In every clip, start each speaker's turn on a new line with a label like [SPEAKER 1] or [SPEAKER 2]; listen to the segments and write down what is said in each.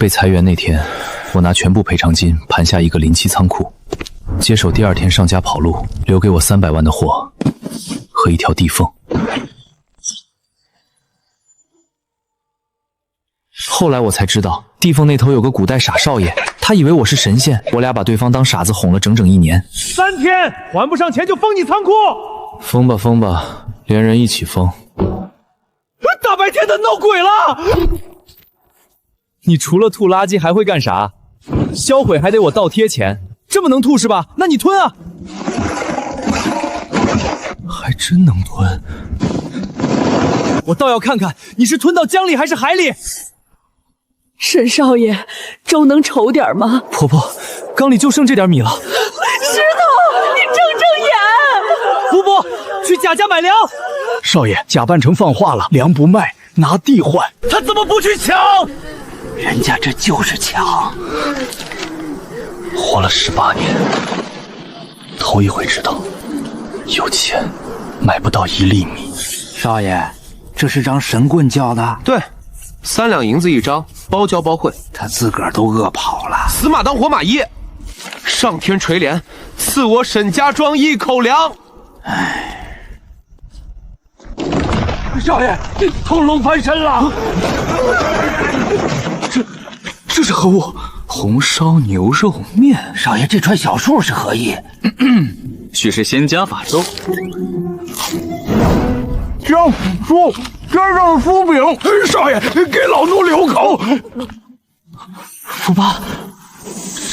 [SPEAKER 1] 被裁员那天，我拿全部赔偿金盘下一个临期仓库，接手第2天上家跑路，留给我300万的货和一条地缝。后来我才知道，地缝那头有个古代傻少爷，他以为我是神仙，我俩把对方当傻子哄了整整1年。
[SPEAKER 2] 3天还不上钱就封你仓库！
[SPEAKER 1] 封吧封吧，连人一起封。
[SPEAKER 2] 大白天的闹鬼了！你除了吐垃圾还会干啥？销毁还得我倒贴钱，这么能吐是吧？那你吞啊！
[SPEAKER 1] 还真能吞。
[SPEAKER 2] 我倒要看看你是吞到江里还是海里。
[SPEAKER 3] 沈少爷，粥能稠点吗？
[SPEAKER 2] 婆婆，缸里就剩这点米了。
[SPEAKER 3] 石头，你睁睁眼！
[SPEAKER 2] 福伯，去贾家买粮。
[SPEAKER 4] 少爷，假扮成放话了，粮不卖，拿地换。
[SPEAKER 2] 他怎么不去抢？
[SPEAKER 4] 人家这就是抢。
[SPEAKER 1] 活了18年，头一回知道，有钱买不到1粒米。
[SPEAKER 4] 少爷，这是张神棍教的？
[SPEAKER 5] 对，3两银子一张，包教包会。
[SPEAKER 4] 他自个儿都饿跑了，
[SPEAKER 5] 死马当活马医。上天垂怜，赐我沈家庄1口粮。
[SPEAKER 4] 唉，少爷，屠龙翻身了！这是何物？
[SPEAKER 1] 红烧牛肉面。
[SPEAKER 4] 少爷，这串小数是何意？
[SPEAKER 1] 许是仙家法粥。
[SPEAKER 4] 将说加上酥饼，少爷给老奴留口。
[SPEAKER 2] 福伯，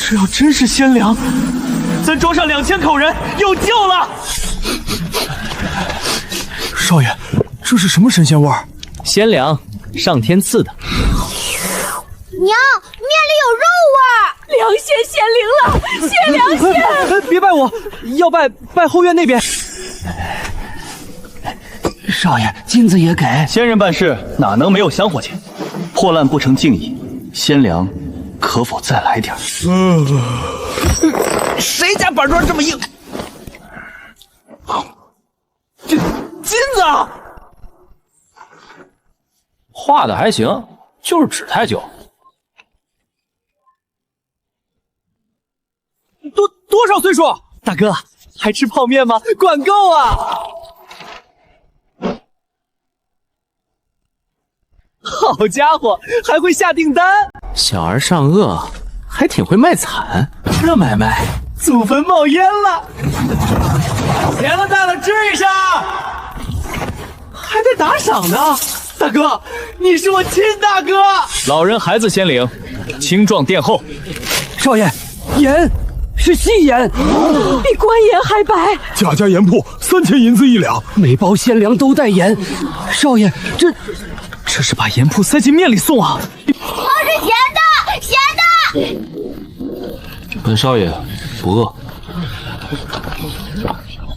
[SPEAKER 2] 这要真是鲜粮，咱庄上2000口人有救了。
[SPEAKER 4] 少爷，这是什么神仙味儿？
[SPEAKER 2] 鲜粮，上天赐的。
[SPEAKER 6] 娘，面里有肉味儿，
[SPEAKER 3] 良仙显灵了，谢良仙！
[SPEAKER 2] 别拜我，要拜后院那边。
[SPEAKER 4] 少爷，金子也给。
[SPEAKER 1] 仙人办事哪能没有香火钱？破烂不成敬意，鲜粮可否再来点？
[SPEAKER 2] 谁家板砖这么硬？这金子
[SPEAKER 1] 画的还行，就是纸太久。
[SPEAKER 2] 多少岁数？大哥，还吃泡面吗？管够啊！好家伙，还会下订单！
[SPEAKER 1] 小儿上颚，还挺会卖惨。
[SPEAKER 2] 这买卖，祖坟冒烟了！年了大了，支一下，还得打赏呢。大哥，你是我亲大哥。
[SPEAKER 1] 老人孩子先领，青壮殿后。
[SPEAKER 4] 少爷，盐是细盐，
[SPEAKER 3] 比官盐还白。
[SPEAKER 4] 贾家盐铺3000银子1两，每包鲜粮都带盐。少爷，
[SPEAKER 2] 这是把盐铺塞进面里送啊！
[SPEAKER 6] 都是咸的，咸的。
[SPEAKER 1] 本少爷不饿。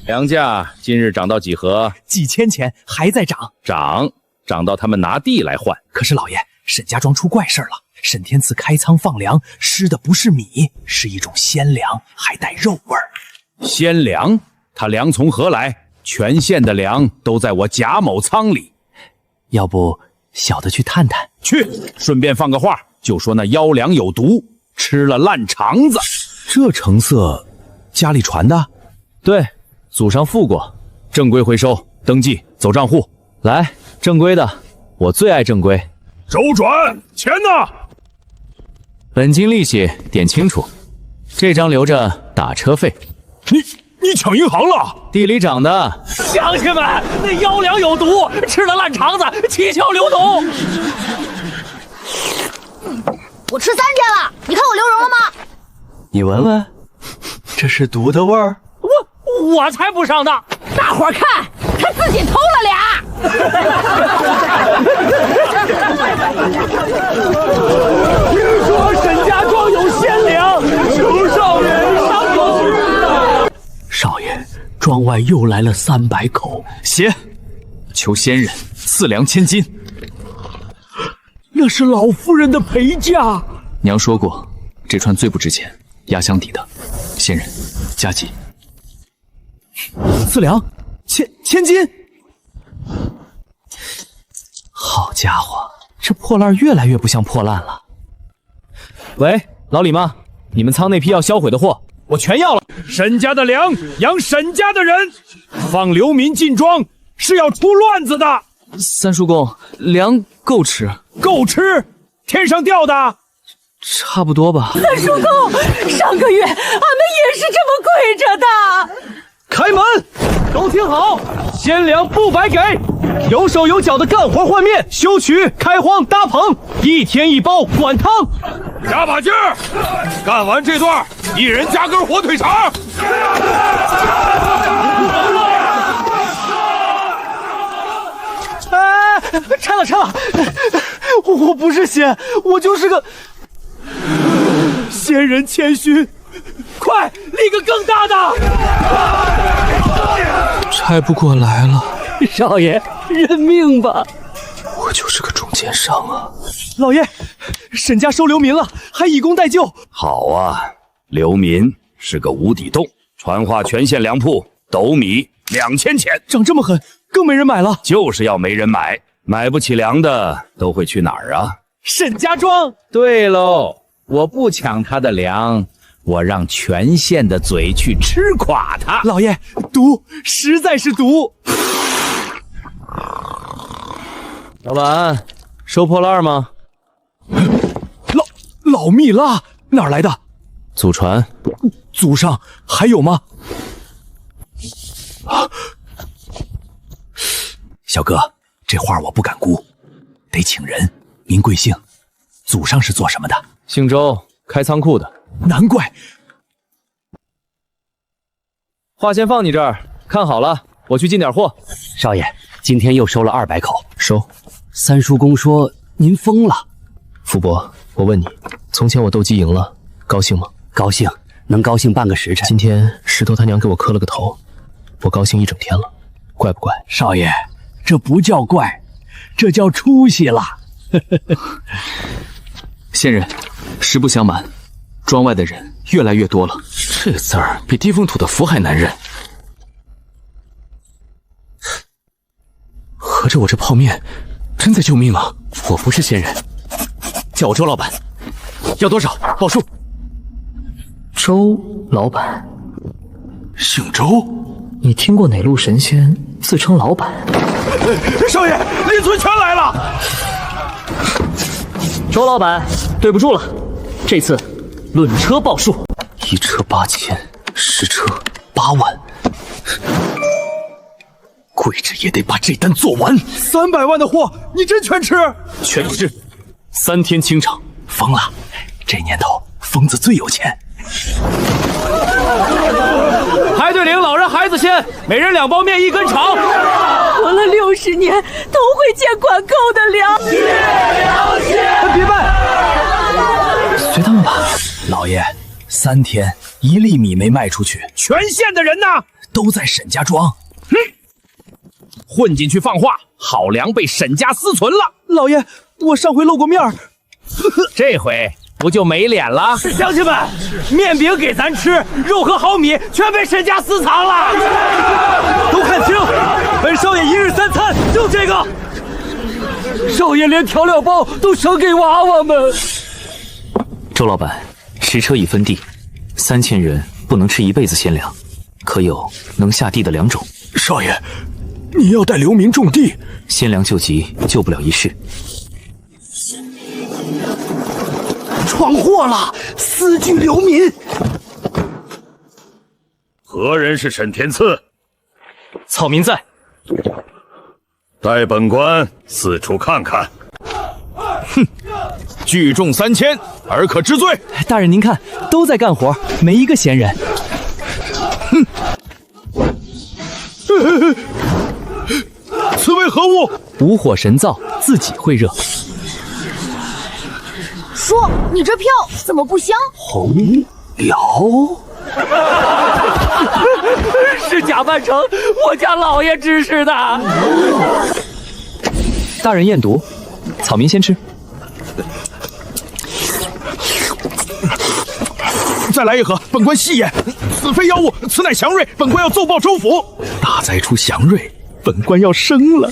[SPEAKER 7] 粮价今日涨到几何？
[SPEAKER 2] 几千钱还在涨，
[SPEAKER 7] 涨到他们拿地来换。
[SPEAKER 2] 可是老爷，沈家庄出怪事了。沈天赐开仓放粮，施的不是米，是一种鲜粮，还带肉味儿。
[SPEAKER 7] 鲜粮？他粮从何来？全县的粮都在我贾某仓里。
[SPEAKER 2] 要不小的去探探？
[SPEAKER 7] 去，顺便放个话，就说那妖粮有毒，吃了烂肠子。
[SPEAKER 2] 这成色，家里传的？
[SPEAKER 1] 对，祖上富过。
[SPEAKER 7] 正规回收，登记，走账户。
[SPEAKER 1] 来，正规的，我最爱正规。
[SPEAKER 8] 周转，钱呢？
[SPEAKER 1] 本金利息点清楚，这张留着打车费。
[SPEAKER 8] 你抢银行了？
[SPEAKER 1] 地里长的。
[SPEAKER 2] 乡亲们，那妖粮有毒，吃了烂肠子，七窍流脓。
[SPEAKER 6] 我吃3天了，你看我流脓了吗？
[SPEAKER 2] 你闻闻，这是毒的味儿。我才不上当！
[SPEAKER 3] 大伙儿看，他自己偷了俩。
[SPEAKER 2] 听说沈家庄有鲜粮，求少爷上口。
[SPEAKER 4] 少爷，庄外又来了300口。
[SPEAKER 1] 写，求仙人赐粮1000斤。
[SPEAKER 4] 那是老夫人的陪嫁。
[SPEAKER 1] 娘说过，这串最不值钱，压箱底的。仙人，加急。
[SPEAKER 2] 赐粮千斤。好家伙，这破烂越来越不像破烂了。
[SPEAKER 1] 喂，老李吗？你们仓那批要销毁的货，我全要了。
[SPEAKER 8] 沈家的粮养沈家的人，放流民进庄是要出乱子的。
[SPEAKER 1] 三叔公，粮够吃？
[SPEAKER 8] 够吃？天上掉的？
[SPEAKER 1] 差不多吧。
[SPEAKER 3] 三叔公，上个月俺们也是这么跪着的。
[SPEAKER 2] 开门！都听好，鲜粮不白给，有手有脚的干活换面、修渠、开荒、搭棚，1天1包管汤。
[SPEAKER 8] 加把劲儿，干完这段，一人加根火腿肠。
[SPEAKER 2] 哎，拆了！我不是仙，我就是个仙人谦虚。快立个更大的！
[SPEAKER 1] 拆不过来了，
[SPEAKER 3] 少爷，认命吧。
[SPEAKER 1] 我就是个中间商啊。
[SPEAKER 2] 老爷，沈家收流民了，还以工代救。
[SPEAKER 7] 好啊，流民是个无底洞，传话全县粮铺斗米2000钱，
[SPEAKER 2] 涨这么狠，更没人买了。
[SPEAKER 7] 就是要没人买，买不起粮的都会去哪儿啊？
[SPEAKER 2] 沈家庄。
[SPEAKER 7] 对喽，我不抢他的粮。我让全县的嘴去吃垮他。
[SPEAKER 2] 老爷，毒，实在是毒。
[SPEAKER 1] 老板，收破烂吗？
[SPEAKER 2] 老蜜蜡哪儿来的？
[SPEAKER 1] 祖传。
[SPEAKER 2] 祖上还有吗？
[SPEAKER 9] 小哥，这话我不敢估，得请人。您贵姓？祖上是做什么的？
[SPEAKER 1] 姓周，开仓库的。
[SPEAKER 2] 难怪。
[SPEAKER 1] 话先放你这儿，看好了，我去进点货。
[SPEAKER 9] 少爷，今天又收了200口。
[SPEAKER 1] 收。
[SPEAKER 9] 三叔公说您疯了。
[SPEAKER 1] 福伯，我问你，从前我斗鸡赢了，高兴吗？
[SPEAKER 9] 高兴，能高兴半个时辰。
[SPEAKER 1] 今天石头他娘给我磕了个头，我高兴一整天了，怪不怪？
[SPEAKER 9] 少爷，这不叫怪，这叫出息了。
[SPEAKER 1] 仙人，实不相瞒，庄外的人越来越多了。这字儿比地缝土的符还难认。合着我这泡面真在救命啊！我不是仙人，叫我周老板。要多少？报数。周老板，
[SPEAKER 9] 姓周？
[SPEAKER 1] 你听过哪路神仙自称老板？
[SPEAKER 8] 少爷，林村全来了。
[SPEAKER 2] 周老板，对不住了，这次论车报数
[SPEAKER 1] ，1车8000，10车8万，
[SPEAKER 9] 跪着也得把这单做完。
[SPEAKER 8] 300万的货，你真全吃？
[SPEAKER 1] 全吃，3天清场。
[SPEAKER 9] 疯了，这年头疯子最有钱。
[SPEAKER 2] 排队领老人孩子先，每人2包面1根肠。
[SPEAKER 3] 活了60年，头回见管够的粮。谢良心！
[SPEAKER 2] 别办，
[SPEAKER 1] 随他们吧。
[SPEAKER 9] 老爷，3天1粒米没卖出去，
[SPEAKER 8] 全县的人呢？
[SPEAKER 9] 都在沈家庄。
[SPEAKER 7] 混进去放话，好粮被沈家私存了。
[SPEAKER 2] 老爷，我上回露过面儿，
[SPEAKER 7] 这回不就没脸了？
[SPEAKER 2] 乡亲们，面饼给咱吃，肉和好米全被沈家私藏了。都看清，本少爷1日3餐就这个。少爷连调料包都赏给娃娃们。
[SPEAKER 1] 周老板，10车已分地，3000人不能吃一辈子鲜粮，可有能下地的2种。
[SPEAKER 9] 少爷，你要带流民种地，
[SPEAKER 1] 鲜粮救急，救不了一世。
[SPEAKER 9] 闯祸了，私聚流民。
[SPEAKER 8] 何人是沈天赐？
[SPEAKER 2] 草民在，
[SPEAKER 8] 带本官四处看看。
[SPEAKER 7] 哼，聚众3000，尔可知罪？
[SPEAKER 2] 大人您看，都在干活，没一个闲人。
[SPEAKER 8] 哼，此为何物？
[SPEAKER 1] 无火神灶，自己会热。
[SPEAKER 6] 说你这票怎么不香？
[SPEAKER 9] 红辽
[SPEAKER 2] 是假扮成我家老爷指使的。大人验毒，草民先吃。
[SPEAKER 8] 再来一盒，本官细眼。此非妖物，此乃祥瑞，本官要奏报州府。
[SPEAKER 9] 大灾出祥瑞，本官要生了。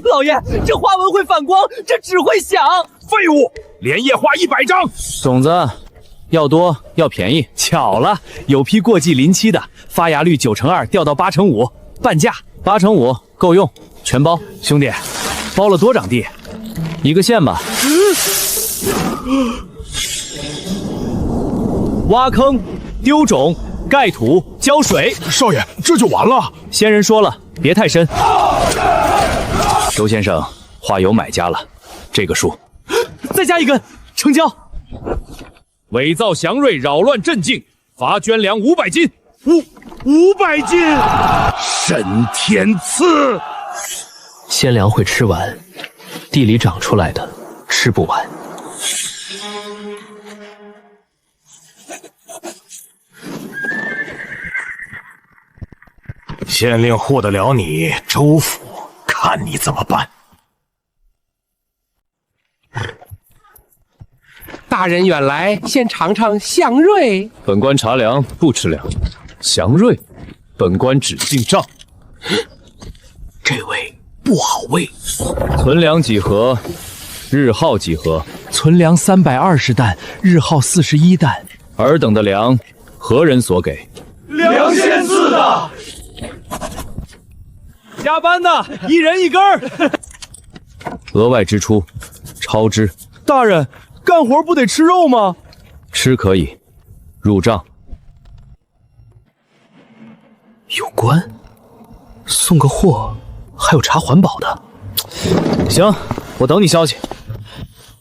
[SPEAKER 2] 老爷，这花纹会反光，这纸会响。
[SPEAKER 8] 废物，连夜画100张。
[SPEAKER 2] 种子要多要便宜，巧了，有批过季临期的，发芽率9%掉到8%，半价，8%够用，全包。兄弟，包了多长地？1个县吧。挖坑、丢种、盖土、浇水。
[SPEAKER 4] 少爷，这就完了？
[SPEAKER 2] 仙人说了，别太深。周先生，话有买家了，这个数再加1根，成交。
[SPEAKER 8] 伪造祥瑞，扰乱镇静，罚捐粮500斤。500斤！
[SPEAKER 7] 神天赐！
[SPEAKER 1] 鲜粮会吃完，地里长出来的吃不完。
[SPEAKER 4] 县令护得了你，州府看你怎么办。
[SPEAKER 5] 大人远来，先尝尝祥瑞。
[SPEAKER 8] 本官茶粮不吃粮，祥瑞，本官只进账。
[SPEAKER 9] 这位不好喂。
[SPEAKER 8] 存粮几何？日耗几何？
[SPEAKER 9] 存粮320担，日耗41担。
[SPEAKER 8] 尔等的粮，何人所给？
[SPEAKER 2] 梁仙赐的。加班的，1人1根儿。
[SPEAKER 8] 额外支出，超支。
[SPEAKER 2] 大人，干活不得吃肉吗？
[SPEAKER 8] 吃可以，入账。
[SPEAKER 1] 有关，送个货，还有查环保的。
[SPEAKER 2] 行，我等你消息。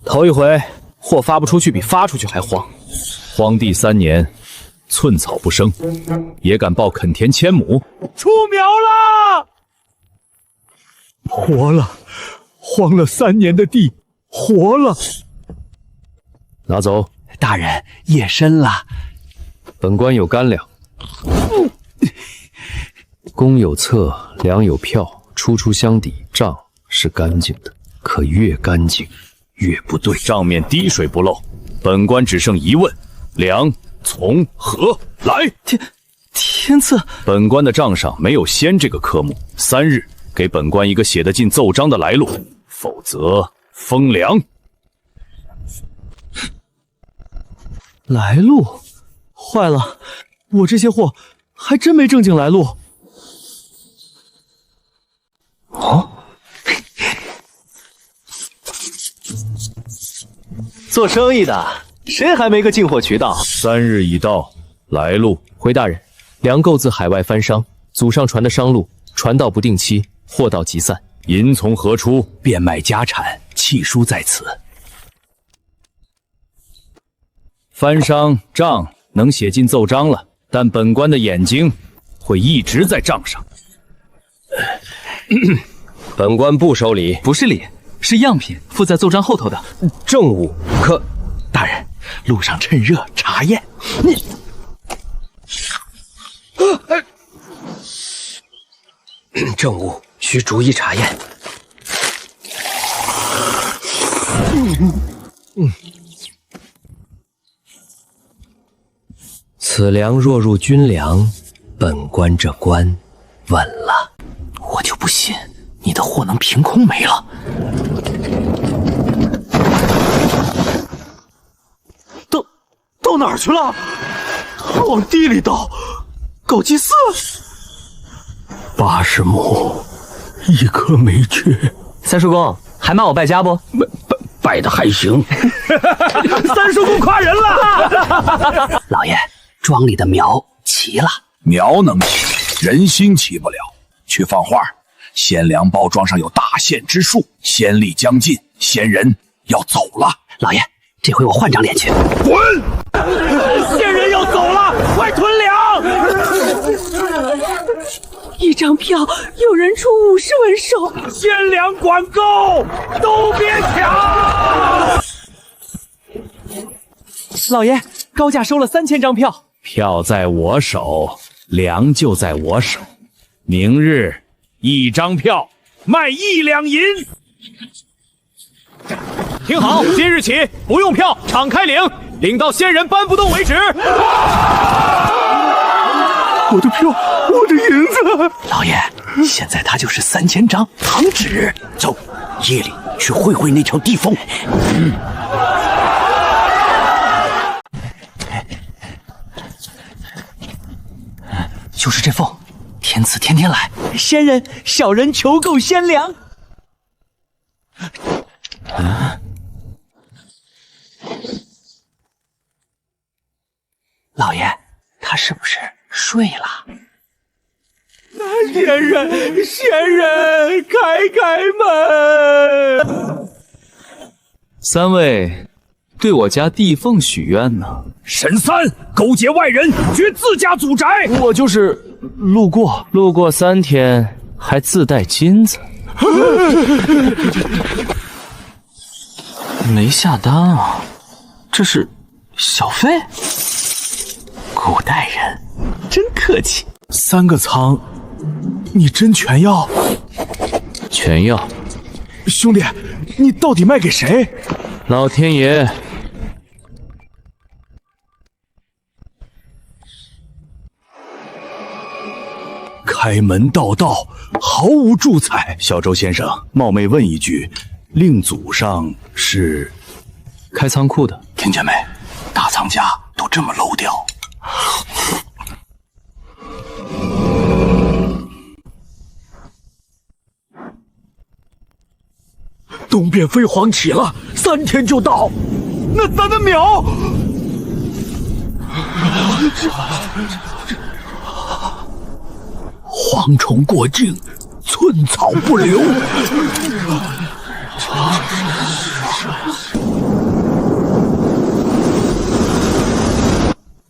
[SPEAKER 2] 头一回货发不出去比发出去还慌。
[SPEAKER 8] 荒地3年，寸草不生，也敢报垦田1000亩？
[SPEAKER 2] 出苗了！
[SPEAKER 4] 活了，荒了3年的地，活了。
[SPEAKER 8] 拿走。
[SPEAKER 9] 大人，夜深了。
[SPEAKER 8] 本官有干粮。公有册，粮有票，出相抵，账是干净的。可越干净越不对，账面滴水不漏。本官只剩疑问：粮从何来？
[SPEAKER 1] 天赐，
[SPEAKER 8] 本官的账上没有仙这个科目。3日给本官一个写得进奏章的来路，否则封粮。
[SPEAKER 1] 来路，坏了，我这些货还真没正经来路。哦，做生意的谁还没个进货渠道
[SPEAKER 8] ？3日已到，来路。
[SPEAKER 1] 回大人，粮购自海外番商，祖上传的商路，传道不定期，货到即散。
[SPEAKER 8] 银从何出？
[SPEAKER 9] 变卖家产，契书在此。
[SPEAKER 8] 番商账能写进奏章了，但本官的眼睛会一直在账上。
[SPEAKER 2] 本官不收礼，
[SPEAKER 1] 不是礼，是样品，附在奏章后头的
[SPEAKER 2] 政务。可
[SPEAKER 9] 大人，路上趁热查验。
[SPEAKER 2] 政务需逐一查验。此粮若入军粮，本官这官稳了。
[SPEAKER 9] 我就不信你的货能凭空没了。到哪儿去了？往地里倒，搞祭祀。80亩，1颗没缺。
[SPEAKER 1] 三叔公还骂我败家不？
[SPEAKER 7] 败的还行。
[SPEAKER 2] 三叔公夸人了。
[SPEAKER 9] 老爷，庄里的苗齐了。
[SPEAKER 7] 苗能齐，人心齐不了。去放话，鲜粮包装上有大限之数，先例将近，仙人要走了。
[SPEAKER 9] 老爷，这回我换张脸去。
[SPEAKER 7] 滚！
[SPEAKER 2] 仙人要走了，快囤粮
[SPEAKER 3] ！1张票，有人出50文收。
[SPEAKER 2] 鲜粮管够，都别抢！老爷，高价收了3000张票，
[SPEAKER 8] 票在我手，粮就在我手。明日1张票卖1两银。
[SPEAKER 2] 听好，今日起不用票，敞开领，领到仙人搬不动为止。
[SPEAKER 4] 我的票，我的银子。
[SPEAKER 9] 老爷，现在他就是3000张糖纸。走，夜里去会会那条地缝。就是这缝，天赐天天来。
[SPEAKER 2] 仙人，小人求购仙粮。
[SPEAKER 9] 老爷，他是不是睡了？
[SPEAKER 2] 仙人，开门！
[SPEAKER 8] 三位对我家地缝许愿呢？
[SPEAKER 7] 神三，勾结外人，掘自家祖宅。
[SPEAKER 8] 我就是路过3天，还自带金子。
[SPEAKER 1] 没下单啊，这是小费？古代人真客气。
[SPEAKER 9] 3个仓，你真全要？
[SPEAKER 8] 全要。
[SPEAKER 9] 兄弟，你到底卖给谁？
[SPEAKER 8] 老天爷。
[SPEAKER 7] 开门道道，毫无助彩。小周先生，冒昧问一句，令祖上是
[SPEAKER 8] 开仓库的？
[SPEAKER 7] 听见没？大藏家都这么漏掉。
[SPEAKER 2] 东边飞黄起了，3天就到。那咱的苗，
[SPEAKER 7] 蝗虫过境，寸草不留。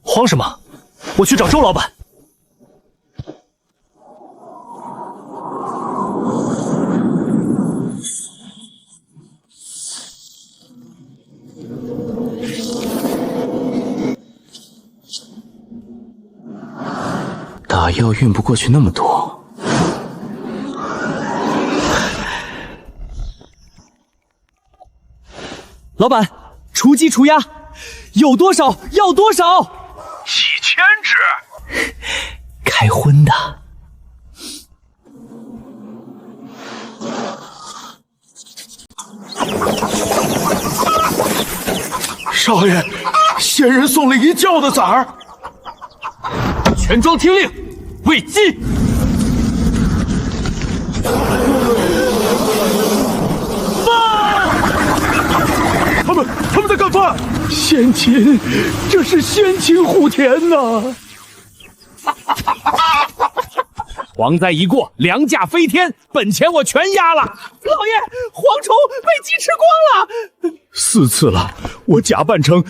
[SPEAKER 1] 慌什么？我去找周老板。打药运不过去那么多，
[SPEAKER 2] 老板，除鸡除鸭，有多少要多少。
[SPEAKER 7] 几千只，
[SPEAKER 1] 开荤的。
[SPEAKER 4] 少爷，仙人送了一窖的崽儿。
[SPEAKER 2] 全庄听令，喂鸡！
[SPEAKER 4] 他们在干饭！先秦，这是先秦虎田呐！
[SPEAKER 5] 蝗灾一过，粮价飞天，本钱我全压了。
[SPEAKER 2] 老爷，蝗虫被鸡吃光了。
[SPEAKER 4] 4次了，我假扮成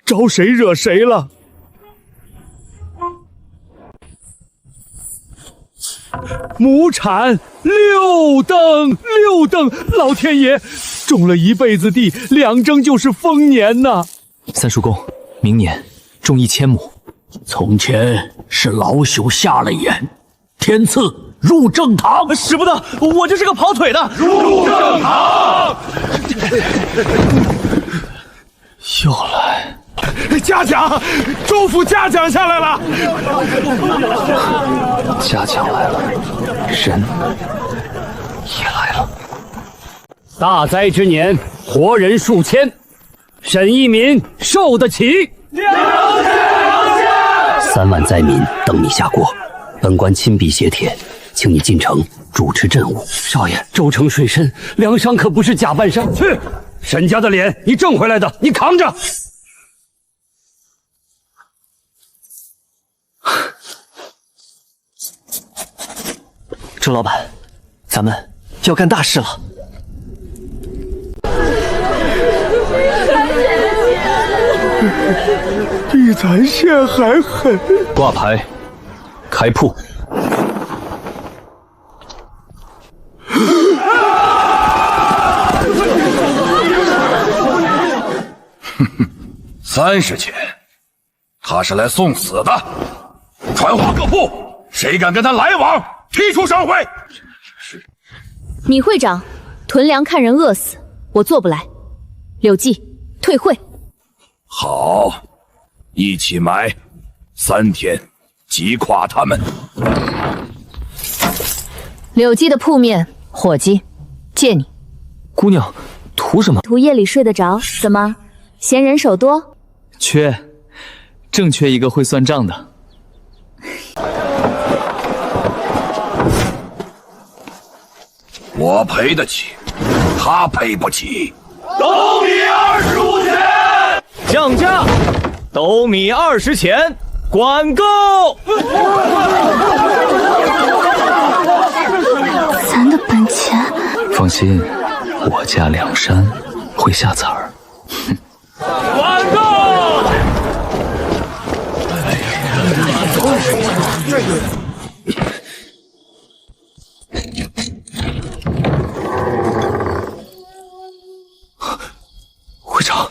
[SPEAKER 4] 招谁惹谁了？亩产6等，老天爷，种了一辈子地，2征就是丰年呐！
[SPEAKER 1] 三叔公，明年种1000亩。
[SPEAKER 7] 从前是老朽瞎了眼，天赐入正堂。
[SPEAKER 2] 使不得，我就是个跑腿的。
[SPEAKER 7] 入正堂。
[SPEAKER 1] 又来。
[SPEAKER 4] 嘉奖，州府嘉奖下来了。
[SPEAKER 1] 嘉奖来了，人也来了。
[SPEAKER 2] 大灾之年，活人数千，沈一民受得起。
[SPEAKER 9] 了解。3万灾民等你下锅，本官亲笔写帖，请你进城主持政务。
[SPEAKER 2] 少爷，州城水深，粮商可不是假扮商。去，沈家的脸你挣回来的，你扛着。
[SPEAKER 1] 周老板，咱们要干大事了。
[SPEAKER 4] 比咱县还狠。
[SPEAKER 1] 挂牌，开铺。
[SPEAKER 7] 30钱，他是来送死的。传话各部，谁敢跟他来往，踢出商会。
[SPEAKER 6] 米会长，囤粮看人饿死，我做不来。柳记，退会。
[SPEAKER 7] 好，一起埋，3天击垮他们。
[SPEAKER 6] 柳记的铺面，伙计，借你。
[SPEAKER 2] 姑娘，图什么？
[SPEAKER 6] 图夜里睡得着。怎么，嫌人手多？
[SPEAKER 2] 正缺一个会算账的。
[SPEAKER 7] 我赔得起，他赔不起。
[SPEAKER 5] 斗米25钱，
[SPEAKER 2] 降价，斗米20钱，管够。
[SPEAKER 3] 咱的本钱。
[SPEAKER 8] 放心，我家梁山会下词儿。
[SPEAKER 2] 管够。
[SPEAKER 4] 会长，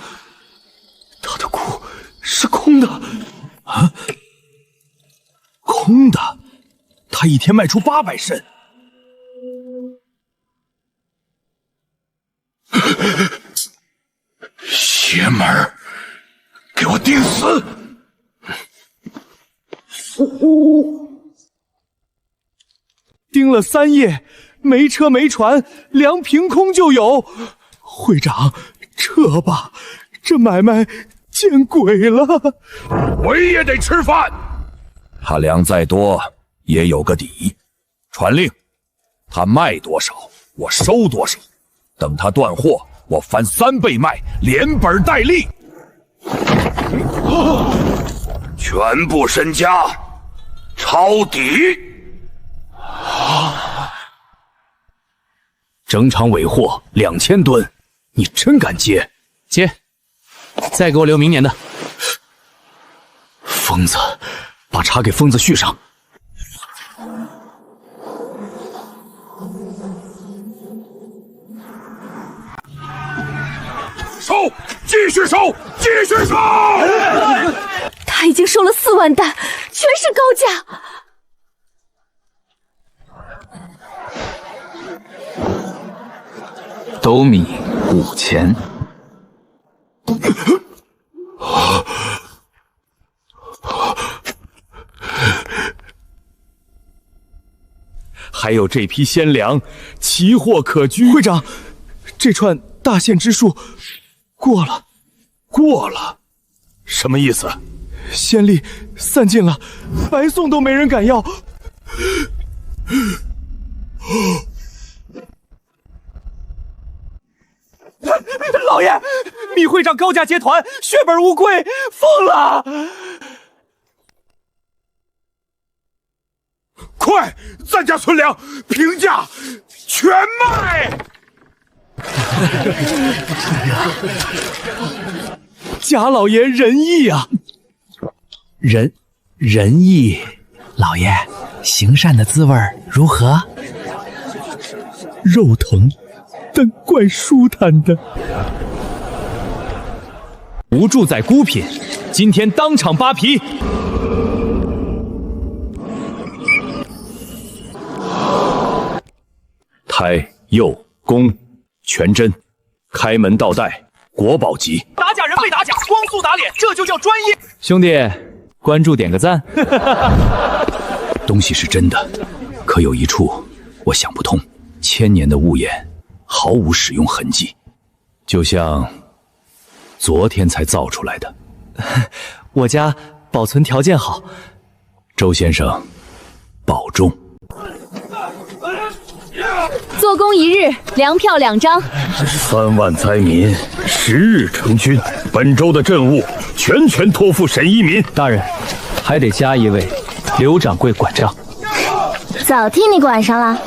[SPEAKER 4] 他的库是空的
[SPEAKER 7] 啊？空的？他一天卖出800参。邪门儿，给我钉死！
[SPEAKER 4] 盯了3夜，没车没船，粮凭空就有。会长，撤吧，这买卖见鬼了！
[SPEAKER 7] 我也得吃饭，他粮再多也有个底。传令，他卖多少，我收多少。等他断货，我翻3倍卖，连本带利，全部身家抄底。
[SPEAKER 8] 整场尾货2000吨，你真敢接？
[SPEAKER 1] 接，再给我留明年的。
[SPEAKER 8] 疯子，把茶给疯子续上。
[SPEAKER 7] 收，继续收，继续收！
[SPEAKER 3] 他已经收了4万担，全是高价。
[SPEAKER 8] 斗米5钱。
[SPEAKER 4] 还有这批鲜粮，奇货可居。会长，这串大限之数过了。
[SPEAKER 7] 过了？什么意思？
[SPEAKER 4] 先例散尽了，白送都没人敢要。老爷，米会长高价接团，血本无归，疯了！
[SPEAKER 7] 快，咱家存粮平价全卖！
[SPEAKER 4] 贾老爷仁义啊！
[SPEAKER 10] 仁义，老爷行善的滋味如何？
[SPEAKER 4] 肉疼，但怪舒坦的。无主宰孤品，今天当场扒皮。
[SPEAKER 8] 胎、釉、弓、全真，开门倒带，国宝级。
[SPEAKER 4] 打假人被打假，光速打脸，这就叫专业。兄弟，关注点个赞。
[SPEAKER 8] 东西是真的，可有一处我想不通，1000年的屋檐毫无使用痕迹，就像昨天才造出来的。
[SPEAKER 4] 我家保存条件好。
[SPEAKER 8] 周先生，保重。
[SPEAKER 6] 做工1日，粮票2张。
[SPEAKER 5] 3万灾民10日成军，本州的政务全托付沈一民
[SPEAKER 4] 大人，还得加一位刘掌柜管账。
[SPEAKER 6] 早替你管上了。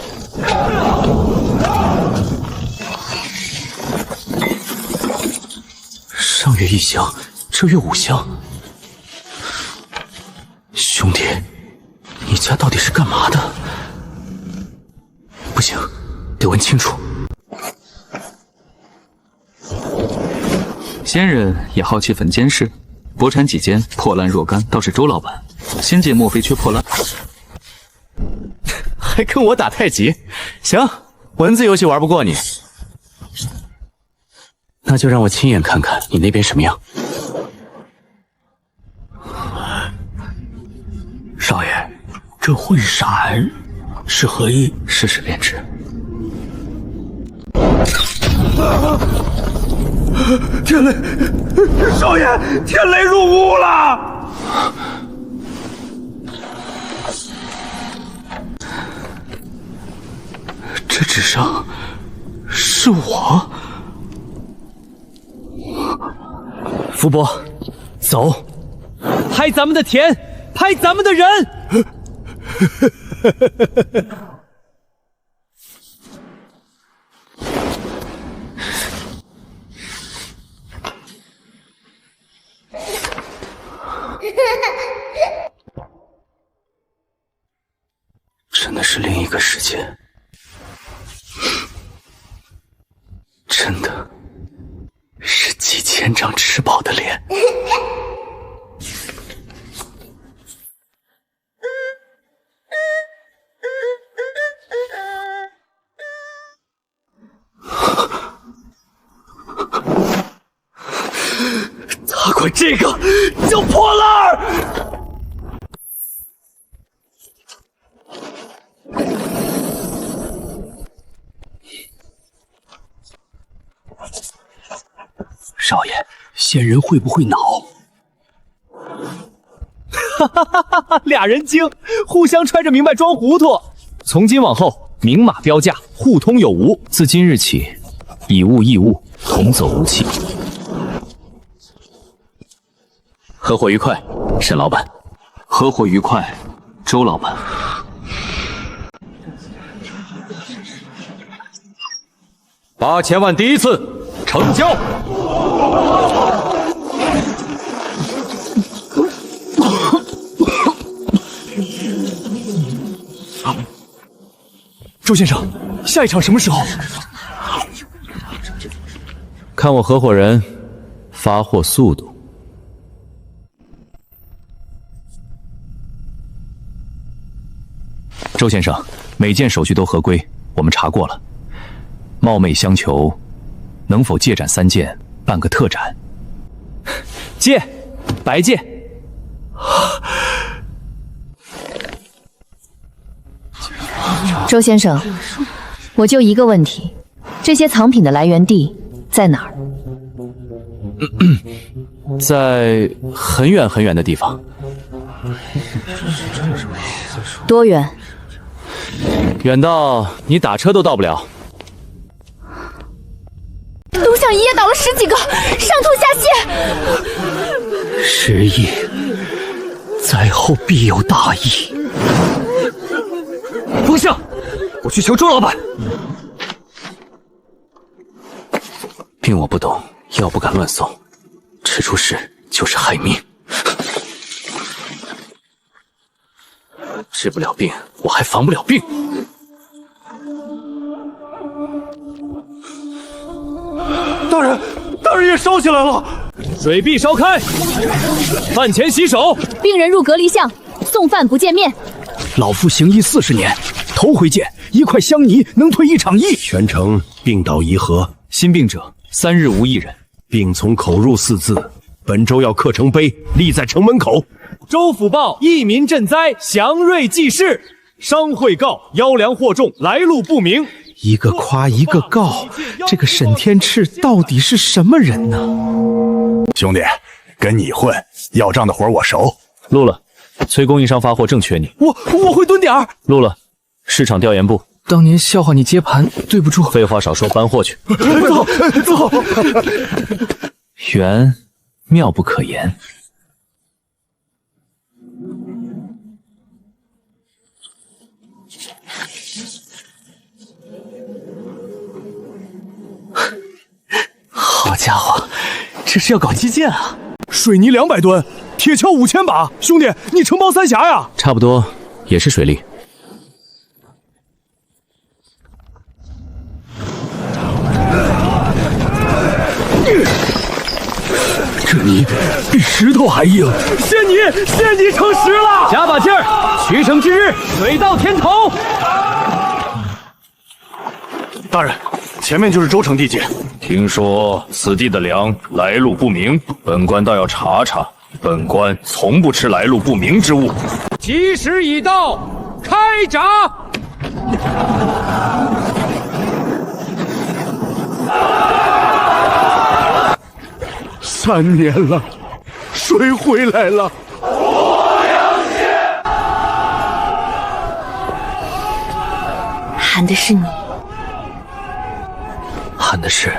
[SPEAKER 1] 上月1箱，这月5箱。兄弟，你家到底是干嘛的？不行，得问清楚。
[SPEAKER 11] 仙人也好奇粉监事，国产几间破烂若干，倒是周老板。仙界莫非缺破烂？
[SPEAKER 1] 还跟我打太极？行，文字游戏玩不过你，那就让我亲眼看看你那边什么样。
[SPEAKER 10] 少爷，这混闪是何意？
[SPEAKER 1] 试试便知。
[SPEAKER 2] 天雷，少爷，天雷入屋了。
[SPEAKER 1] 这纸上是我。福伯，走，
[SPEAKER 2] 拍咱们的田，拍咱们的人。
[SPEAKER 1] 真的是另一个世界，真的是几千张吃饱的脸。大鬼，这个叫破烂儿！
[SPEAKER 9] 少爷，仙人会不会恼？
[SPEAKER 2] 哈哈哈哈哈！俩人精，互相揣着明白装糊涂。从今往后，明码标价，互通有无。
[SPEAKER 8] 自今日起，以物易物，同走无弃。
[SPEAKER 1] 合伙愉快，沈老板。
[SPEAKER 11] 合伙愉快，周老板。
[SPEAKER 8] 8000万第一次成交。
[SPEAKER 4] 周先生，下一场什么时候？
[SPEAKER 8] 看我合伙人发货速度。周先生，每件手续都合规，我们查过了。冒昧相求，能否借展3件，办个特展？
[SPEAKER 2] 借，白借。
[SPEAKER 6] 周先生，我就一个问题，这些藏品的来源地在哪儿？
[SPEAKER 8] 在很远很远的地方。
[SPEAKER 6] 多远？
[SPEAKER 8] 远到你打车都到不了。
[SPEAKER 3] 独享一夜倒了10几个，上吐下泻。
[SPEAKER 9] 时也，在后必有大义。
[SPEAKER 1] 风向，我去求周老板。病我不懂，药不敢乱送，吃出事就是害命。治不了病，我还防不了病。
[SPEAKER 2] 大人也烧起来了，水壁烧开，饭前洗手。
[SPEAKER 6] 病人入隔离巷，送饭不见面。
[SPEAKER 9] 老夫行医40年，头回见1块香泥能退1场疫。全城病倒宜和，
[SPEAKER 8] 新病者3日无1人。
[SPEAKER 9] 病从口入4字，本周要刻成碑，立在城门口。
[SPEAKER 2] 州府报益民赈灾，祥瑞济世。商会告妖粮货重，来路不明。
[SPEAKER 4] 一个夸一个告，这个沈天赤到底是什么人呢？
[SPEAKER 5] 兄弟，跟你混，要账的活我熟。
[SPEAKER 8] 录了，崔供应商发货正缺你。
[SPEAKER 4] 我会蹲点儿。
[SPEAKER 8] 录了，市场调研部。
[SPEAKER 4] 当年笑话你接盘，对不住。
[SPEAKER 8] 废话少说，搬货去。
[SPEAKER 4] 走。
[SPEAKER 8] 缘妙不可言。
[SPEAKER 1] 好家伙，这是要搞基建啊！
[SPEAKER 4] 水泥200吨，铁锹5000把，兄弟，你承包三峡呀？
[SPEAKER 8] 差不多，也是水利。
[SPEAKER 9] 这泥比石头还硬，
[SPEAKER 2] 陷你成石了！加把劲儿，取城之日，水到天头。
[SPEAKER 5] 大人，前面就是州城地界。听说此地的粮来路不明，本官倒要查查。本官从不吃来路不明之物。
[SPEAKER 2] 吉时已到，开闸！
[SPEAKER 4] 3年了，谁回来了？
[SPEAKER 3] 喊的是你，
[SPEAKER 1] 喊的是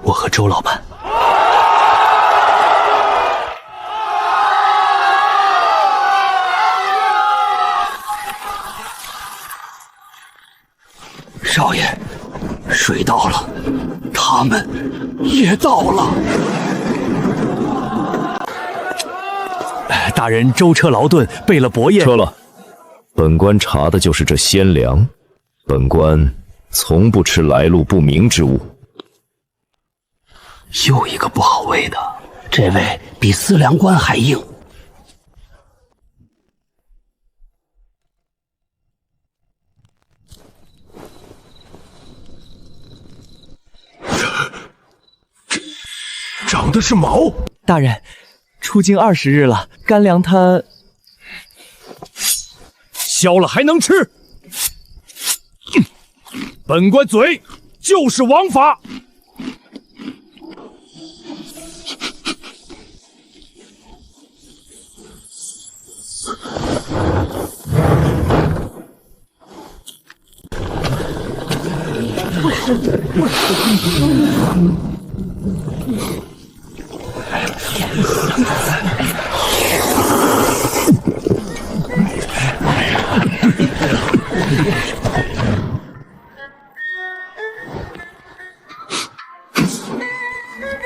[SPEAKER 1] 我和周老板。少爷，水到了，他们也到了。大人舟车劳顿，备了薄宴。
[SPEAKER 8] 撤了，本官查的就是这鲜粮，本官从不吃来路不明之物。
[SPEAKER 9] 又一个不好喂的，这位比司粮官还硬。
[SPEAKER 4] 长的是毛。
[SPEAKER 2] 大人，出京20日了，干粮它
[SPEAKER 7] 削了还能吃？本官嘴就是王法。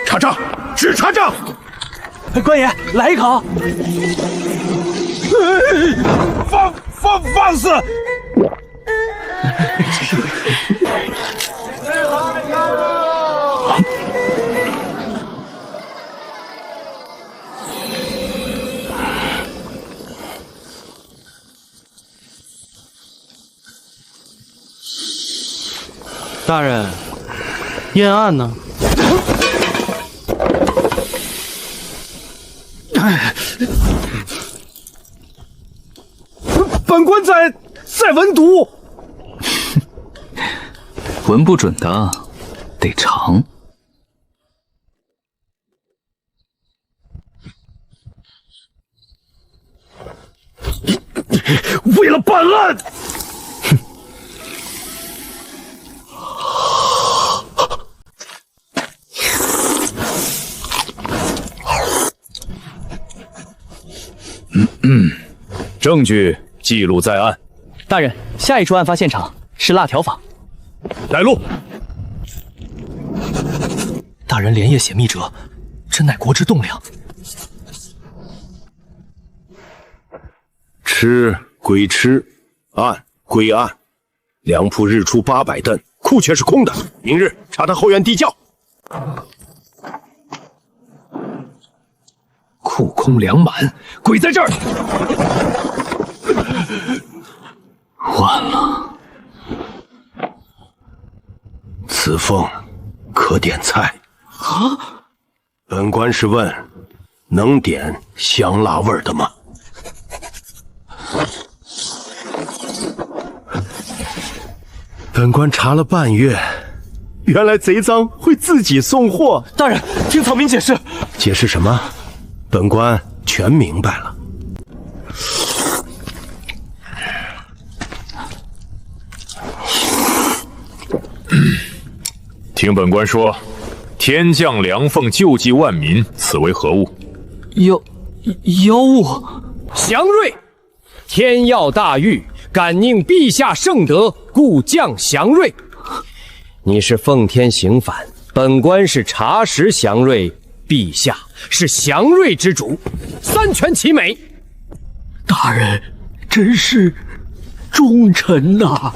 [SPEAKER 4] 查账，只查账。
[SPEAKER 2] 官爷，来一口。
[SPEAKER 7] 放肆！
[SPEAKER 2] 大人，验案呢？
[SPEAKER 4] 本官在文牍。
[SPEAKER 11] 闻不准的得尝。
[SPEAKER 4] 为了办案，
[SPEAKER 8] 证据记录在案。
[SPEAKER 2] 大人，下一处案发现场是辣条坊。
[SPEAKER 7] 带路。
[SPEAKER 1] 大人连夜写密折，真乃国之栋梁。
[SPEAKER 12] 吃归吃，案归案。粮铺日出800担，库却是空的。明日查他后院地窖。
[SPEAKER 1] 库空粮满，鬼在这儿！
[SPEAKER 11] 完了。
[SPEAKER 12] 此凤可点菜
[SPEAKER 1] 啊？
[SPEAKER 12] 本官是问，能点香辣味的吗？本官查了半月，原来贼赃会自己送货。
[SPEAKER 2] 大人，听草民解释。
[SPEAKER 12] 解释什么？本官全明白了。
[SPEAKER 5] 听本官说，天降良凤救济万民，此为何物？
[SPEAKER 2] 妖物。
[SPEAKER 13] 祥瑞，天耀大狱，感应陛下圣德，故降祥瑞。你是奉天行反，本官是查实祥瑞，陛下是祥瑞之主，三全其美。
[SPEAKER 9] 大人真是忠臣呐！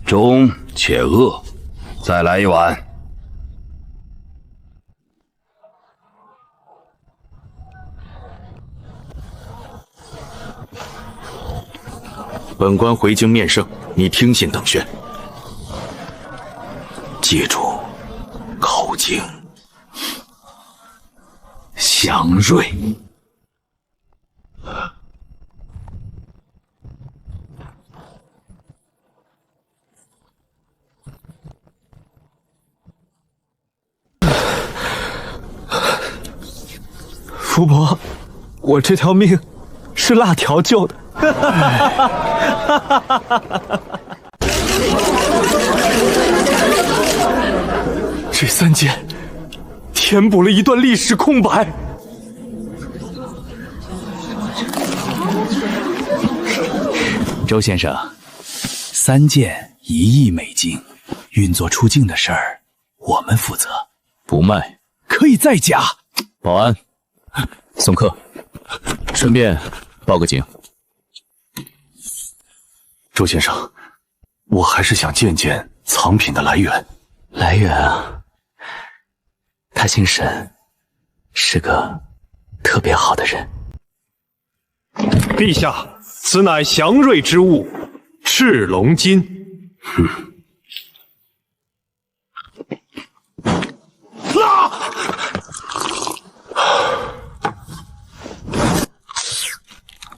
[SPEAKER 7] 忠且恶，再来一碗。
[SPEAKER 5] 本官回京面圣，你听信等宣。
[SPEAKER 9] 记住，口径祥瑞。
[SPEAKER 4] 叔伯，我这条命是辣条救的。这3剑填补了一段历史空白。
[SPEAKER 10] 周先生，3剑1亿美金，运作出境的事儿我们负责。
[SPEAKER 8] 不卖，
[SPEAKER 10] 可以再加。
[SPEAKER 8] 保安，送客，顺便报个警。
[SPEAKER 4] 周先生，我还是想见见藏品的来源。
[SPEAKER 1] 来源啊，他姓沈，是个特别好的人。
[SPEAKER 12] 陛下，此乃祥瑞之物，赤龙金。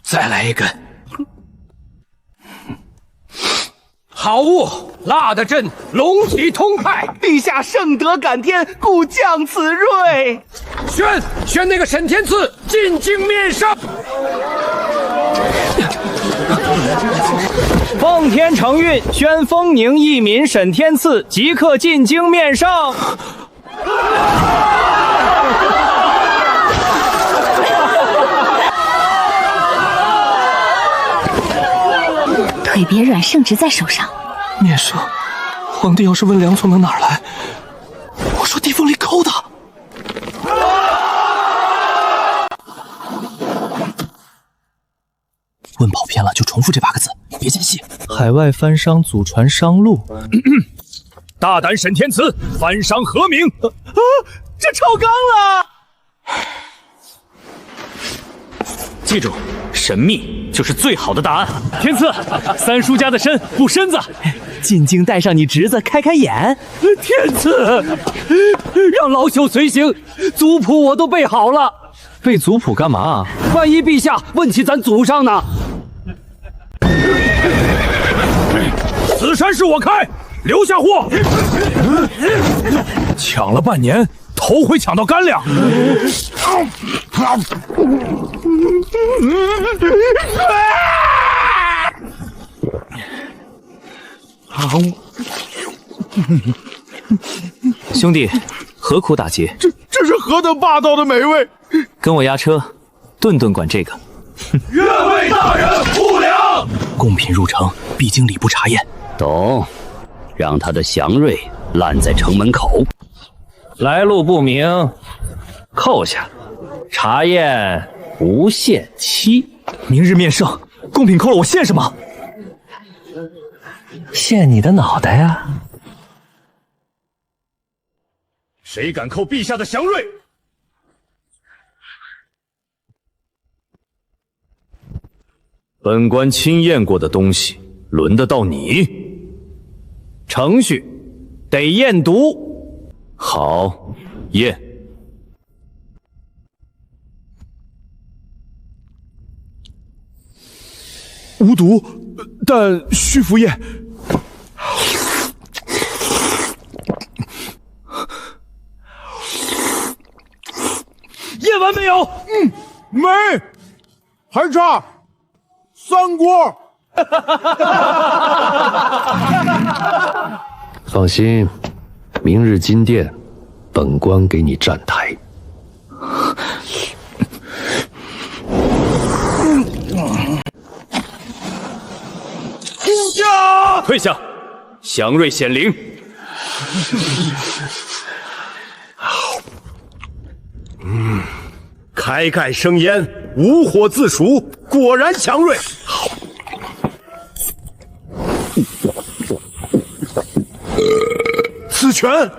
[SPEAKER 10] 再来一根。
[SPEAKER 13] 好物，辣得朕龙体通派。
[SPEAKER 4] 陛下圣德感天，故降此瑞。
[SPEAKER 13] 宣那个沈天赐进京面圣。
[SPEAKER 2] 奉天承运，宣丰宁义民沈天赐即刻进京面圣。
[SPEAKER 3] 腿别软，圣旨在手上。
[SPEAKER 4] 面圣，皇帝要是问粮从哪儿来，我说地缝里抠的。
[SPEAKER 10] 问跑偏了就重复这8个字，别间隙。
[SPEAKER 4] 海外番商祖传商路，
[SPEAKER 7] 大胆沈天赐，番商何名？
[SPEAKER 4] 这超纲了！
[SPEAKER 1] 记住，神秘就是最好的答案。
[SPEAKER 2] 天赐，3叔家的参补身子，
[SPEAKER 4] 进京带上你侄子开开眼。
[SPEAKER 2] 天赐，让老朽随行，族谱我都背好了。
[SPEAKER 4] 背族谱干嘛？
[SPEAKER 2] 万一陛下问起咱祖上呢？
[SPEAKER 7] 此山是我开，留下货。抢了半年，头回抢到干粮。
[SPEAKER 1] 兄弟，何苦打劫？
[SPEAKER 12] 这是何等霸道的美味！
[SPEAKER 1] 跟我押车，顿顿管这个。
[SPEAKER 12] 愿为大人护粮。
[SPEAKER 10] 贡品入城，必经礼部查验。
[SPEAKER 9] 懂，让他的祥瑞烂在城门口。
[SPEAKER 13] 来路不明，扣下，查验无限期。
[SPEAKER 4] 明日面圣，贡品扣了我献什么？
[SPEAKER 1] 献你的脑袋呀！
[SPEAKER 5] 谁敢扣陛下的祥瑞？
[SPEAKER 8] 本官亲验过的东西，轮得到你？
[SPEAKER 2] 程序得验毒。
[SPEAKER 8] 好，验。
[SPEAKER 4] 无毒，但需服验。
[SPEAKER 2] 验完没有？
[SPEAKER 12] 没，还差3锅。
[SPEAKER 8] 放心，明日金殿，本官给你站台。
[SPEAKER 5] 退下，祥瑞显灵。
[SPEAKER 12] 开盖生烟，无火自熟，果然祥瑞。
[SPEAKER 4] 此拳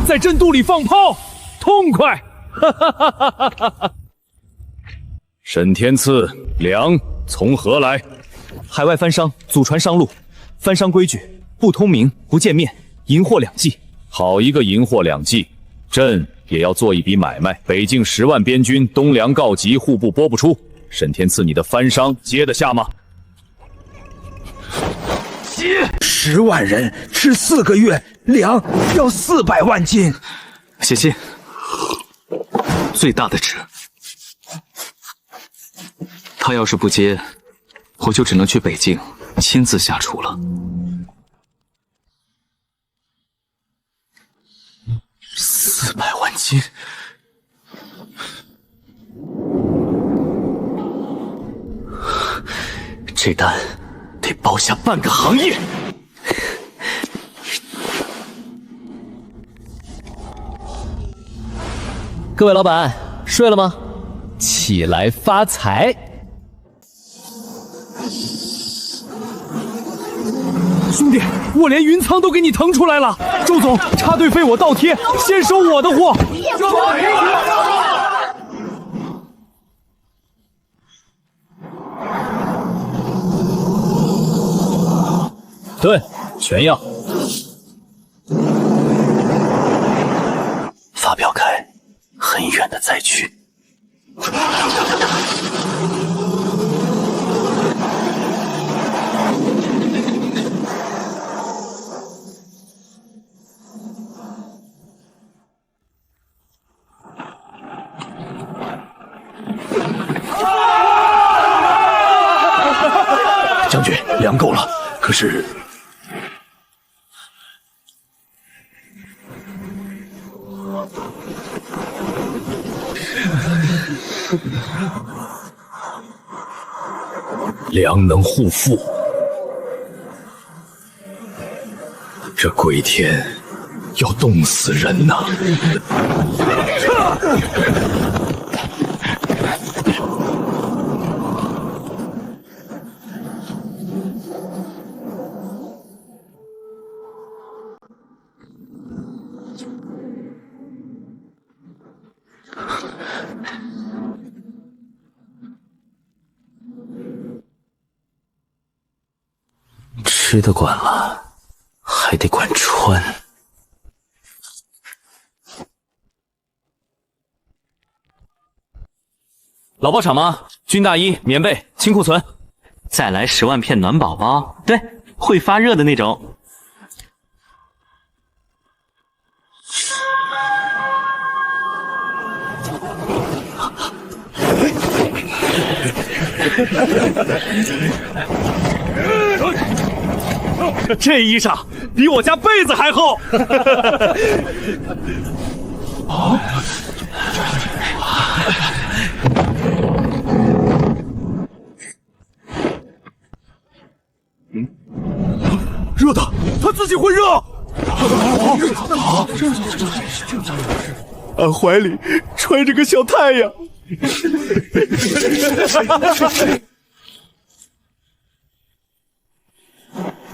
[SPEAKER 4] 在朕肚里放炮，痛快！
[SPEAKER 8] 沈天赐，粮从何来？
[SPEAKER 4] 海外番商祖传商路，番商规矩：不通名，不见面，银货2记。
[SPEAKER 8] 好一个银货2记，朕也要做一笔买卖。北境10万边军，东粮告急，户部拨不出。沈天赐，你的番商接得下吗
[SPEAKER 10] ？10万人吃4个月，粮要400万斤。
[SPEAKER 1] 写信，最大的纸
[SPEAKER 11] 他要是不接，我就只能去北境亲自下厨了。
[SPEAKER 1] 400万金，这单得包下半个行业。
[SPEAKER 2] 各位老板，睡了吗？起来发财！
[SPEAKER 4] 兄弟，我连云仓都给你腾出来了。周总，插队费我倒贴，先收我的货。
[SPEAKER 8] 对，全要。
[SPEAKER 1] 发票开，很远的再去。
[SPEAKER 12] 将军，粮够了，可是
[SPEAKER 7] 粮能护父，这鬼天要冻死人呐！
[SPEAKER 1] 吃的管了，还得管穿。
[SPEAKER 8] 老包场吗？军大衣、棉被、清库存。
[SPEAKER 14] 再来10万片暖宝宝，对，会发热的那种。
[SPEAKER 4] 这衣裳比我家被子还厚。热的，他自己会热。俺怀里揣着个小太阳。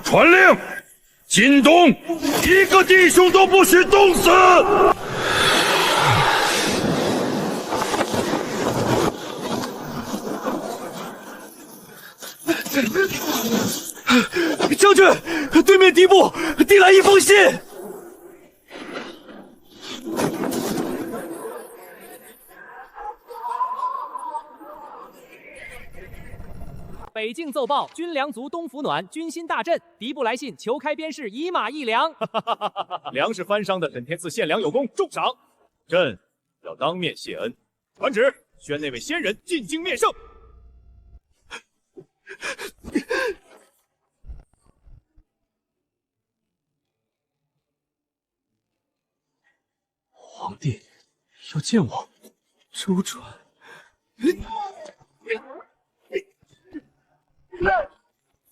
[SPEAKER 12] 传令，进东，一个弟兄都不许冻死！
[SPEAKER 4] 将军，对面敌部递来一封信。
[SPEAKER 15] 北境奏报，军粮足，东府暖，军心大振。敌部来信，求开边市，以马易粮。
[SPEAKER 5] 粮食番商的沈天赐献粮有功，重赏。朕要当面谢恩，传旨宣那位仙人进京面圣。
[SPEAKER 4] 皇帝要见我，周传。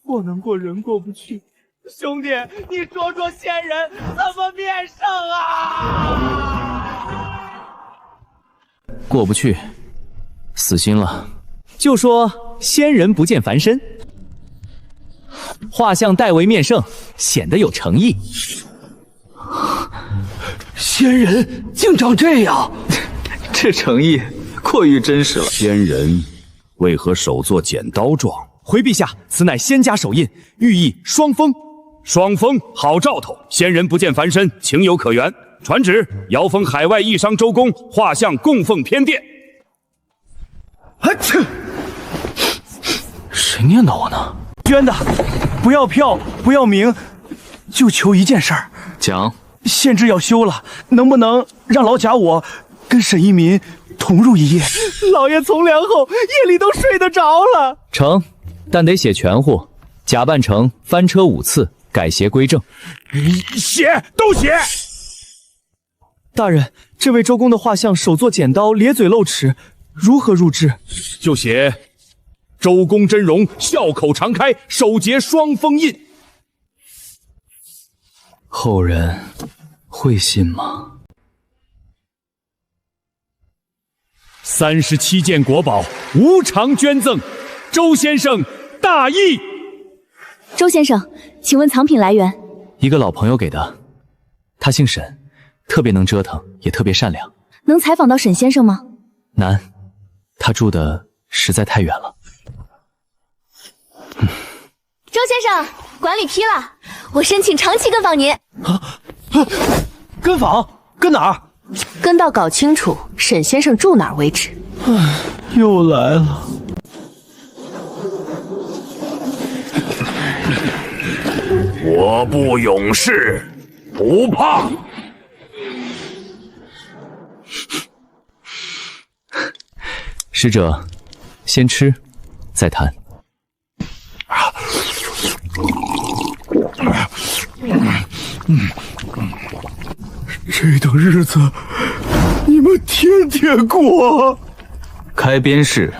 [SPEAKER 4] 我能过人过不去，兄弟，你说说仙人怎么面圣啊？
[SPEAKER 8] 过不去，死心了。
[SPEAKER 2] 就说仙人不见凡身，画像代为面圣，显得有诚意。
[SPEAKER 4] 仙人竟长这样，
[SPEAKER 11] 这诚意过于真实了。
[SPEAKER 7] 仙人为何手作剪刀状？
[SPEAKER 4] 回陛下，此乃仙家手印，寓意双丰。
[SPEAKER 7] 双丰，好兆头！仙人不见凡身，情有可原。传旨，遥封海外义商周公画像供奉偏殿。
[SPEAKER 4] 谁念叨我呢？捐的，不要票，不要名，就求一件事儿。
[SPEAKER 11] 讲。
[SPEAKER 4] 县制要修了，能不能让老贾我跟沈一民同入一夜，老爷从良后夜里都睡得着了。
[SPEAKER 8] 成，但得写全乎，假扮成翻车5次，改邪归正。
[SPEAKER 12] 写都写。
[SPEAKER 4] 大人，这位周公的画像手作剪刀，咧嘴露齿，如何入制？
[SPEAKER 7] 就写周公真容，笑口常开，手结双峰印。
[SPEAKER 8] 后人会信吗
[SPEAKER 7] ？37件国宝无偿捐赠，周先生大义。
[SPEAKER 6] 周先生，请问藏品来源？
[SPEAKER 8] 一个老朋友给的，他姓沈，特别能折腾，也特别善良。
[SPEAKER 6] 能采访到沈先生吗？
[SPEAKER 8] 难，他住的实在太远了。
[SPEAKER 3] 周先生，管理批了，我申请长期跟访您。
[SPEAKER 4] 跟访？跟哪儿？
[SPEAKER 3] 跟到搞清楚沈先生住哪儿为止。
[SPEAKER 4] 又来了。
[SPEAKER 7] 我部勇士不怕。
[SPEAKER 8] 使者，先吃，再谈。
[SPEAKER 4] 这等日子你们天天过。
[SPEAKER 11] 开边市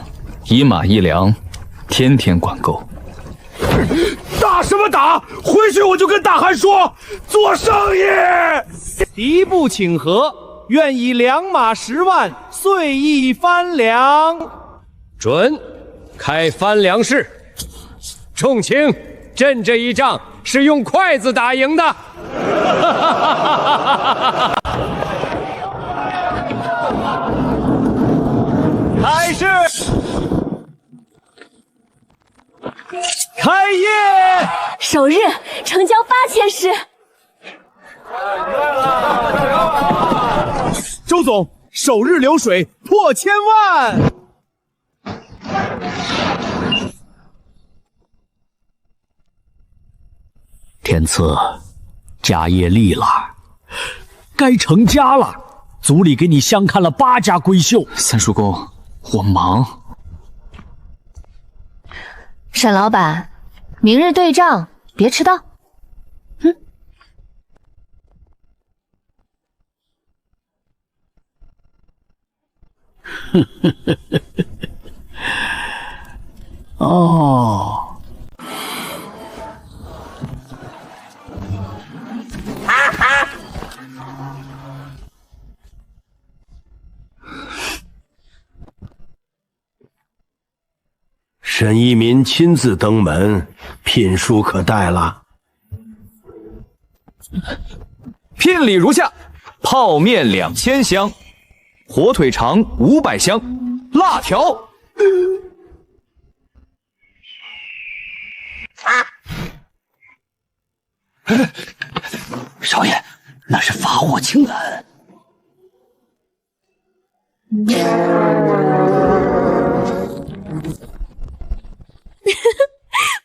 [SPEAKER 11] ，1马1粮，天天管够。
[SPEAKER 12] 打什么打？回去我就跟大汗说，做生意。
[SPEAKER 2] 敌不请和，愿以2马10万，遂意翻粮。
[SPEAKER 13] 准，开翻粮式。众卿，朕这一仗是用筷子打赢的。
[SPEAKER 2] 开市，开业。
[SPEAKER 3] 首日成交8000石。
[SPEAKER 4] 周总，首日流水破1000万。
[SPEAKER 9] 天赐，家业立了，该成家了。族里给你相看了8家闺秀。
[SPEAKER 11] 三叔公，我忙。
[SPEAKER 6] 沈老板，明日对账，别迟到。
[SPEAKER 9] 哦。
[SPEAKER 12] 沈一民亲自登门，聘书可待了。
[SPEAKER 11] 聘礼如下：泡面2000箱，火腿肠500箱，辣条。
[SPEAKER 9] 少爷，那是发货清单。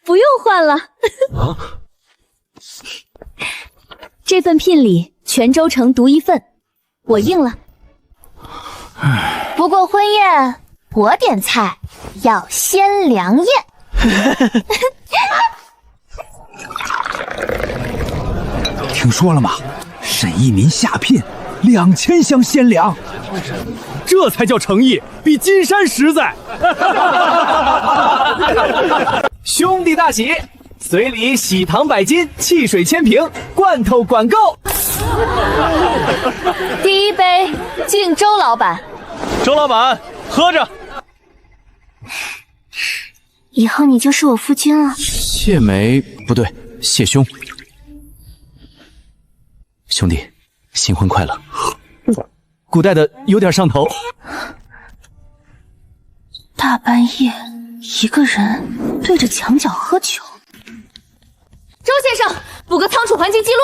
[SPEAKER 6] 不用换了。这份聘礼全州城独一份，我应了。不过婚宴我点菜，要鲜良宴。
[SPEAKER 10] 听说了吗？沈一民下聘2000箱鲜粮，
[SPEAKER 4] 这才叫诚意，比金山实在。
[SPEAKER 2] 兄弟大喜，随礼喜糖100斤，汽水1000瓶，罐头管够。
[SPEAKER 6] 第一杯敬周老板。
[SPEAKER 2] 周老板，喝着。
[SPEAKER 3] 以后你就是我夫君了。
[SPEAKER 8] 谢梅不对，谢兄。兄弟，新婚快乐。
[SPEAKER 4] 古代的有点上头。
[SPEAKER 3] 大半夜一个人对着墙角喝酒。周先生，补个仓储环境记录。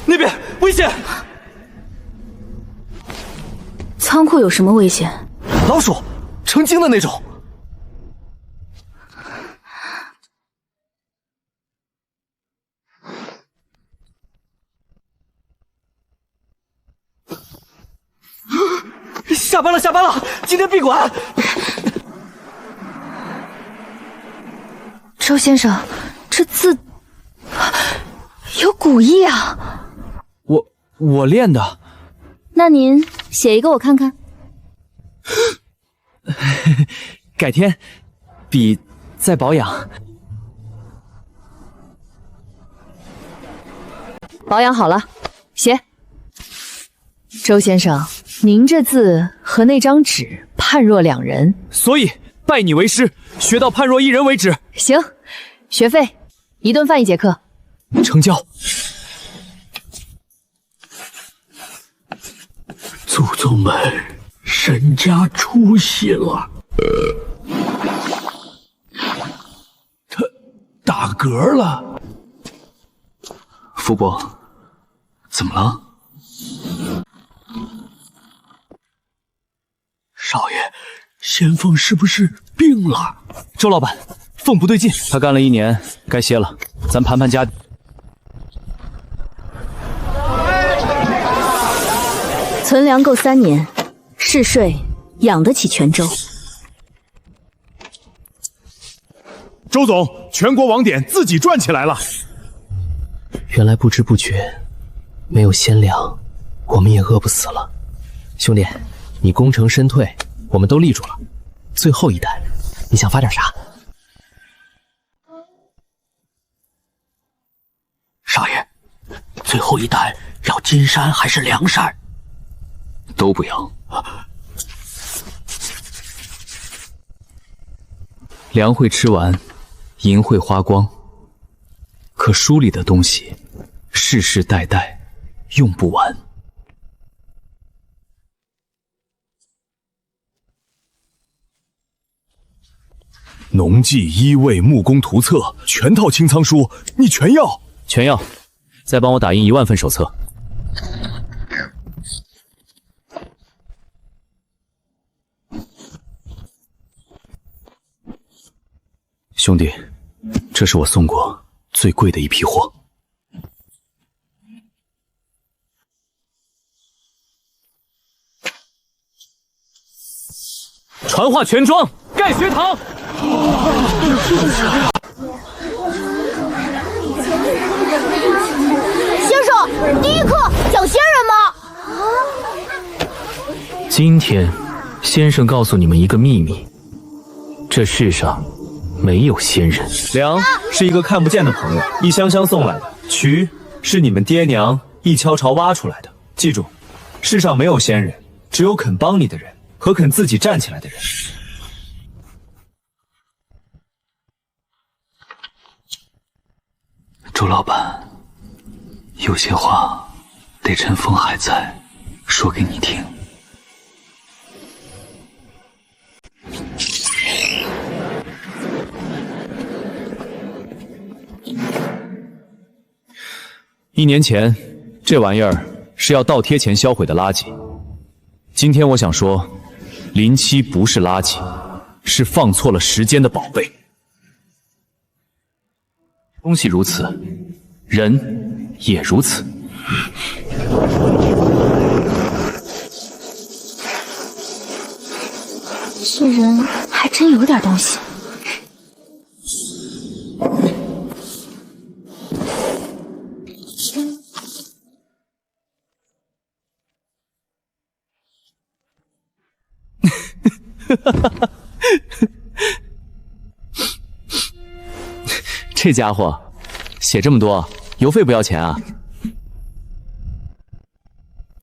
[SPEAKER 4] 那边危险！
[SPEAKER 3] 仓库有什么危险？
[SPEAKER 4] 老鼠，成精的那种。
[SPEAKER 2] 下班了，下班了，今天闭馆。
[SPEAKER 6] 周先生，这字有古意啊！
[SPEAKER 2] 我练的。
[SPEAKER 3] 那您写一个我看看。
[SPEAKER 2] 改天，笔再保养。
[SPEAKER 6] 保养好了，写。周先生，您这字和那张纸判若两人，
[SPEAKER 2] 所以拜你为师，学到判若一人为止。
[SPEAKER 6] 行，学费1顿饭1节课，
[SPEAKER 2] 成交。
[SPEAKER 16] 祖宗们身家出息了。他打嗝了。
[SPEAKER 10] 福伯，怎么了？
[SPEAKER 16] 少爷，先锋是不是病了？
[SPEAKER 2] 周老板，凤不对劲。
[SPEAKER 8] 他干了1年，该歇了。咱盘盘家底。
[SPEAKER 3] 存粮够3年，市税养得起全州。
[SPEAKER 12] 周总，全国网点自己转起来了。
[SPEAKER 1] 原来不知不觉，没有鲜粮，我们也饿不死了。兄弟，你功成身退，我们都立住了。最后一单，你想发点啥？
[SPEAKER 16] 少爷，最后一单要金山还是梁山？
[SPEAKER 10] 都不要。粮会吃完，银会花光，可书里的东西，世世代代用不完。
[SPEAKER 7] 农技、医卫、木工图册，全套清仓书，你全要？
[SPEAKER 8] 全要。再帮我打印1万份手册。兄弟，这是我送过最贵的一批货。
[SPEAKER 2] 传话全庄，盖学堂。
[SPEAKER 3] 先生，第一课讲仙人吗？
[SPEAKER 1] 今天，先生告诉你们一个秘密：这世上没有仙人。
[SPEAKER 11] 粮是一个看不见的朋友，一箱箱送来的；渠是你们爹娘一敲朝挖出来的。记住，世上没有仙人，只有肯帮你的人和肯自己站起来的人。
[SPEAKER 10] 周老板，有些话得趁风还在说给你听。
[SPEAKER 8] 1年前，这玩意儿是要倒贴前销毁的垃圾。今天我想说，林七不是垃圾，是放错了时间的宝贝。东西如此，人也如此。
[SPEAKER 3] 这人还真有点东西。
[SPEAKER 8] 这家伙写这么多，邮费不要钱啊？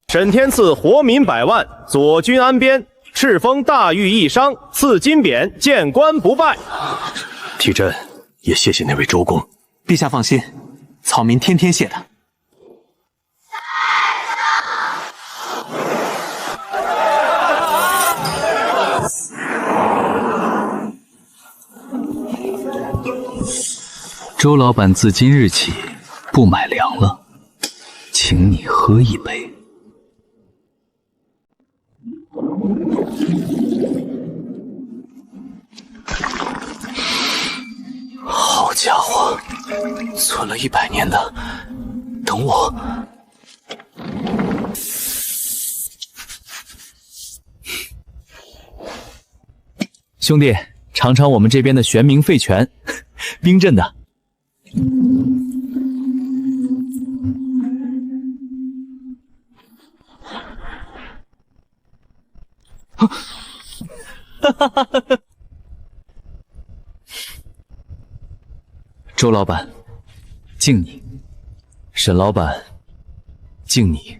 [SPEAKER 17] 沈天赐活民100万，左军安边，敕封大狱一商，赐金匾，见官不拜。
[SPEAKER 12] 提真，也谢谢那位周公。
[SPEAKER 14] 陛下放心，草民天天谢他。
[SPEAKER 10] 周老板自今日起不买粮了，请你喝一杯。好家伙，存了100年的，等我。
[SPEAKER 11] 兄弟，尝尝我们这边的玄冥废泉，冰镇的。周老板，敬你；沈老板，敬你。